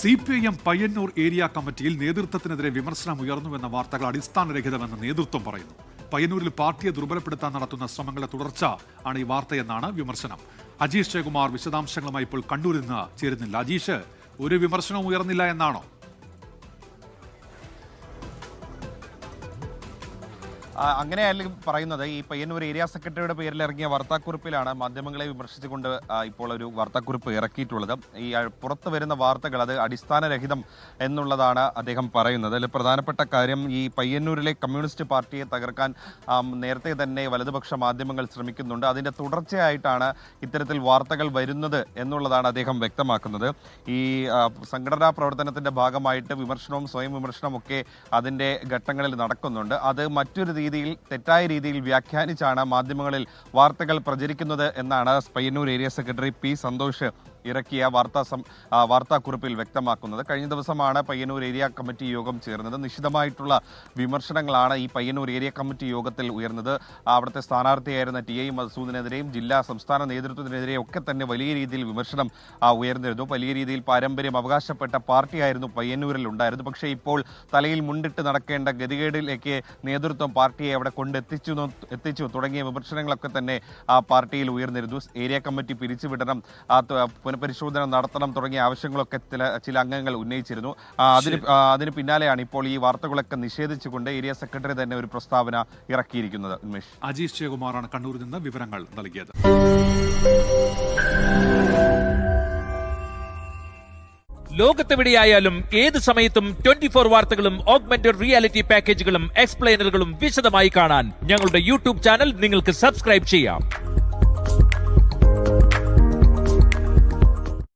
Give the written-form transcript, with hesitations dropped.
CPIM Payyanur area കമ്മിറ്റിയിൽ നേതൃത്വത്തിനെതിരെ വിമർശനം ഉയർന്നുവെന്ന വാർത്തകൾ അടിസ്ഥാനരഹിതമെന്ന് നേതൃത്വം പറയുന്നു. പയ്യന്നൂരിൽ പാർട്ടിയെ ദുർബലപ്പെടുത്താൻ നടത്തുന്ന ശ്രമങ്ങളുടെ തുടർച്ച ആണ് ഈ വാർത്തയെന്നാണ് വിമർശനം. അജീഷ് ജയകുമാർ വിശദാംശങ്ങളുമായി ഇപ്പോൾ കണ്ണൂരിൽ നിന്ന് ചേരുന്നില്ല. അജീഷ്, ഒരു വിമർശനവും ഉയർന്നില്ല എന്നാണോ? അങ്ങനെയല്ല പറയുന്നത്. ഈ പയ്യന്നൂർ ഏരിയ സെക്രട്ടറിയുടെ പേരിൽ ഇറങ്ങിയ വാർത്താക്കുറിപ്പിലാണ് മാധ്യമങ്ങളെ വിമർശിച്ചുകൊണ്ട് ഇപ്പോൾ ഒരു വാർത്താക്കുറിപ്പ് ഇറക്കിയിട്ടുള്ളത്. ഈ പുറത്തു വരുന്ന വാർത്തകൾ അത് അടിസ്ഥാനരഹിതം എന്നുള്ളതാണ് അദ്ദേഹം പറയുന്നത്. അതിൽ പ്രധാനപ്പെട്ട കാര്യം, ഈ പയ്യന്നൂരിലെ കമ്മ്യൂണിസ്റ്റ് പാർട്ടിയെ തകർക്കാൻ നേരത്തെ തന്നെ വലതുപക്ഷ മാധ്യമങ്ങൾ ശ്രമിക്കുന്നുണ്ട്. അതിൻ്റെ തുടർച്ചയായിട്ടാണ് ഇത്തരത്തിൽ വാർത്തകൾ വരുന്നത് എന്നുള്ളതാണ് അദ്ദേഹം വ്യക്തമാക്കുന്നത്. ഈ സംഘടനാ പ്രവർത്തനത്തിൻ്റെ ഭാഗമായിട്ട് വിമർശനവും സ്വയം വിമർശനവും ഒക്കെ അതിൻ്റെ ഘട്ടങ്ങളിൽ നടക്കുന്നുണ്ട്. അത് മറ്റൊരു തെറ്റായ രീതിയിൽ വ്യാഖ്യാനിച്ചാണ് മാധ്യമങ്ങളിൽ വാർത്തകൾ പ്രചരിക്കുന്നത് എന്നാണ് Payyanur area secretary P Santhosh ഇറക്കിയ വാർത്താക്കുറിപ്പിൽ വ്യക്തമാക്കുന്നത്. കഴിഞ്ഞ ദിവസമാണ് പയ്യന്നൂർ ഏരിയ കമ്മിറ്റി യോഗം ചേർന്നത്. നിശിതമായിട്ടുള്ള വിമർശനങ്ങളാണ് ഈ പയ്യന്നൂർ ഏരിയ കമ്മിറ്റി യോഗത്തിൽ ഉയർന്നത്. അവിടുത്തെ സ്ഥാനാർത്ഥിയായിരുന്ന TI മസൂദിനെതിരെയും ജില്ലാ സംസ്ഥാന നേതൃത്വത്തിനെതിരെയും ഒക്കെ തന്നെ വലിയ രീതിയിൽ വിമർശനം ഉയർന്നിരുന്നു. വലിയ രീതിയിൽ പാരമ്പര്യം അവകാശപ്പെട്ട പാർട്ടിയായിരുന്നു പയ്യന്നൂരിൽ ഉണ്ടായിരുന്നു. പക്ഷേ ഇപ്പോൾ തലയിൽ മുണ്ടിട്ട് നടക്കേണ്ട ഗതികേടിലേക്ക് നേതൃത്വം പാർട്ടിയെ അവിടെ എത്തിച്ചു തുടങ്ങിയ വിമർശനങ്ങളൊക്കെ തന്നെ ആ പാർട്ടിയിൽ ഉയർന്നിരുന്നു. ഏരിയ കമ്മിറ്റി പിരിച്ചുവിടണം, പുനഃപരിശോധന നടത്തണം തുടങ്ങിയ ആവശ്യങ്ങളൊക്കെ ചില അംഗങ്ങൾ ഉന്നയിച്ചിരുന്നു. അതിന് പിന്നാലെയാണ് ഇപ്പോൾ ഈ വാർത്തകളൊക്കെ നിഷേധിച്ചുകൊണ്ട് ഏരിയ സെക്രട്ടറി തന്നെ ഒരു പ്രസ്താവന ഇറക്കിയിരിക്കുന്നത്. ഉന്മേഷ്. അജീഷ് ജയകുമാറാണ് കണ്ണൂരിൽ നിന്ന് വിവരങ്ങൾ നൽകിയത്. ലോകത്തെവിടെയായാലും ഏത് സമയത്തും 24 വാർത്തകളും ഓഗ്മെന്റഡ് റിയാലിറ്റി പാക്കേജുകളും എക്സ്പ്ലെയിനറുകളും വിശദമായി കാണാൻ ഞങ്ങളുടെ YouTube ചാനൽ നിങ്ങൾക്ക് സബ്സ്ക്രൈബ് ചെയ്യാം.